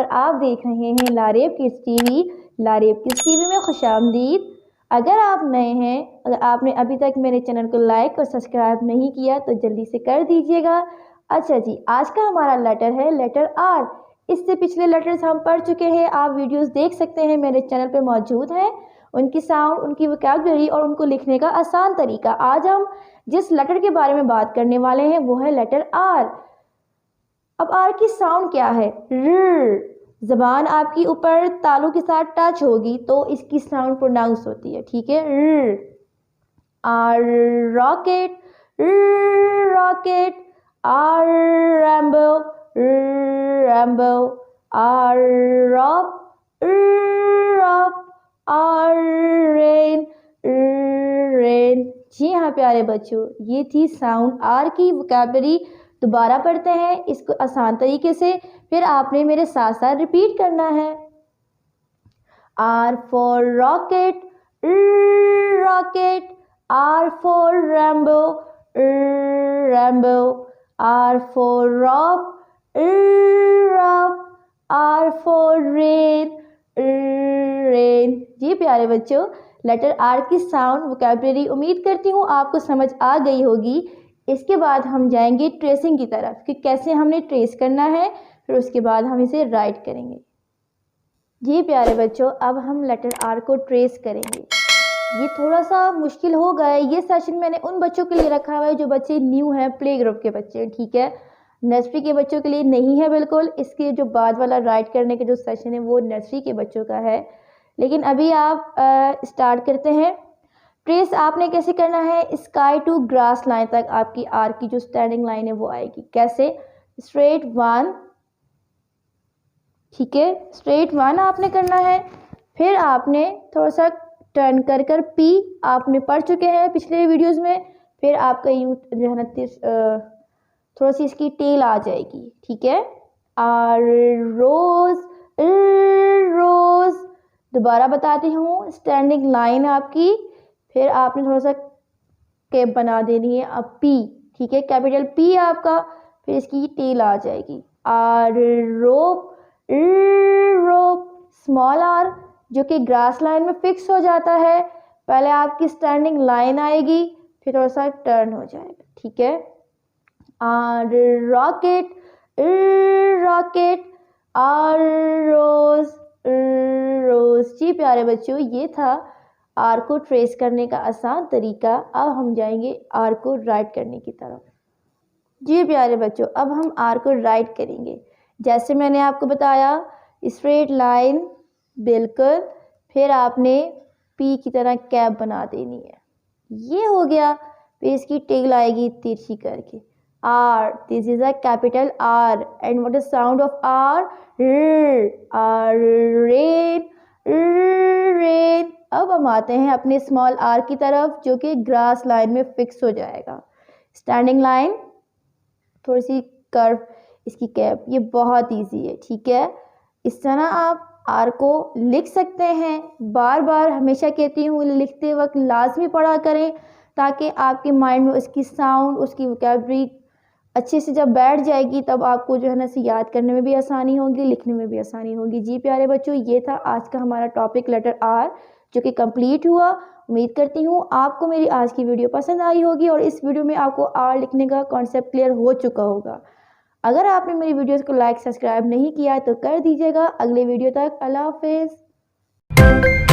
और आप देख रहे हैं Laraib kids TV. Laraib kids TV में खुशामदीद। अगर आप नए हैं, अगर आपने अभी तक मेरे चैनल को लाइक और सब्सक्राइब नहीं किया तो जल्दी से कर दीजिएगा। अच्छा जी, आज का हमारा लेटर है लेटर आर। इससे पिछले लेटर्स हम पढ़ चुके हैं, आप वीडियोस देख सकते हैं, मेरे चैनल पे मौजूद हैं। उनकी साउंड, उनकी वोकैबुलरी और उनको लिखने का आसान तरीका। आज हम जिस लेटर के बारे में बात करने वाले हैं वो है लेटर आर। अब आर की साउंड क्या है? र। जबान आपकी ऊपर तालू के साथ टच होगी तो इसकी साउंड प्रोनाउंस होती है, ठीक है। र। R rocket, rocket. R Rambo, Rambo. R rob, rob. R rain, rain. जी हाँ प्यारे बच्चों, ये थी साउंड आर की वोकैबुलरी। दोबारा पढ़ते हैं इसको आसान तरीके से, फिर आपने मेरे साथ साथ रिपीट करना है। R for rocket, rocket. R for Rambo, Rambo. R for rob, rob. R for rain, rain. जी प्यारे बच्चों, लेटर आर की साउंड वोकैबुलरी उम्मीद करती हूँ आपको समझ आ गई होगी। इसके बाद हम जाएंगे ट्रेसिंग की तरफ कि कैसे हमने ट्रेस करना है, फिर उसके बाद हम इसे राइट करेंगे। जी प्यारे बच्चों, अब हम लेटर आर को ट्रेस करेंगे। ये थोड़ा सा मुश्किल हो गया है। ये सेशन मैंने उन बच्चों के लिए रखा हुआ है जो बच्चे न्यू हैं, प्ले ग्रुप के बच्चे, ठीक है। नर्सरी के बच्चों के लिए नहीं है बिल्कुल। इसके जो बाद वाला राइट करने के जो सेशन है वो नर्सरी के बच्चों का है। लेकिन अभी आप स्टार्ट करते हैं। ट्रेस आपने कैसे करना है? स्काई टू ग्रास लाइन तक आपकी आर की जो स्टैंडिंग लाइन है वो आएगी। कैसे? स्ट्रेट वन, ठीक है, स्ट्रेट वन आपने करना है। फिर आपने थोड़ा सा टर्न कर कर पी आपने पढ़ चुके हैं पिछले वीडियोस में। फिर आपका यूँ जो है ना थोड़ा सी इसकी टेल आ जाएगी, ठीक है। आर रोज, रोज। दोबारा बताती हूँ, स्टैंडिंग लाइन आपकी, फिर आपने थोड़ा सा कैप बना देनी है अब पी, ठीक है, कैपिटल पी आपका, फिर इसकी टेल आ जाएगी। R rope, rope. Small R जो कि ग्रास लाइन में फिक्स हो जाता है। पहले आपकी स्टैंडिंग लाइन आएगी, फिर थोड़ा सा टर्न हो जाएगा, ठीक है। R rocket, rocket. R rose, rose. जी प्यारे बच्चों, ये था आर को ट्रेस करने का आसान तरीका। अब हम जाएंगे आर को राइट करने की तरफ। जी प्यारे बच्चों, अब हम आर को राइट करेंगे। जैसे मैंने आपको बताया, स्ट्रेट लाइन बिल्कुल, फिर आपने पी की तरह कैप बना देनी है। ये हो गया। फिर इसकी टेल आएगी तिरछी करके। R, this is a capital R and what is sound of R? R rain, rain. अब हम आते हैं अपने स्मॉल आर की तरफ जो कि ग्रास लाइन में फिक्स हो जाएगा। स्टैंडिंग लाइन, थोड़ी सी कर्व, इसकी कैप। ये बहुत इजी है, ठीक है। इस तरह आप आर को लिख सकते हैं। बार बार हमेशा कहती हूँ, लिखते वक्त लाजमी पढ़ा करें ताकि आपके माइंड में उसकी साउंड, उसकी वोकैबुलरी अच्छे से जब बैठ जाएगी तब आपको जो है ना से याद करने में भी आसानी होगी, लिखने में भी आसानी होगी। जी प्यारे बच्चों, ये था आज का हमारा टॉपिक लेटर आर जो कि कंप्लीट हुआ। उम्मीद करती हूँ आपको मेरी आज की वीडियो पसंद आई होगी और इस वीडियो में आपको आर लिखने का कॉन्सेप्ट क्लियर हो चुका होगा। अगर आपने मेरी वीडियोस को लाइक सब्सक्राइब नहीं किया तो कर दीजिएगा। अगले वीडियो तक अल्लाह हाफिज़।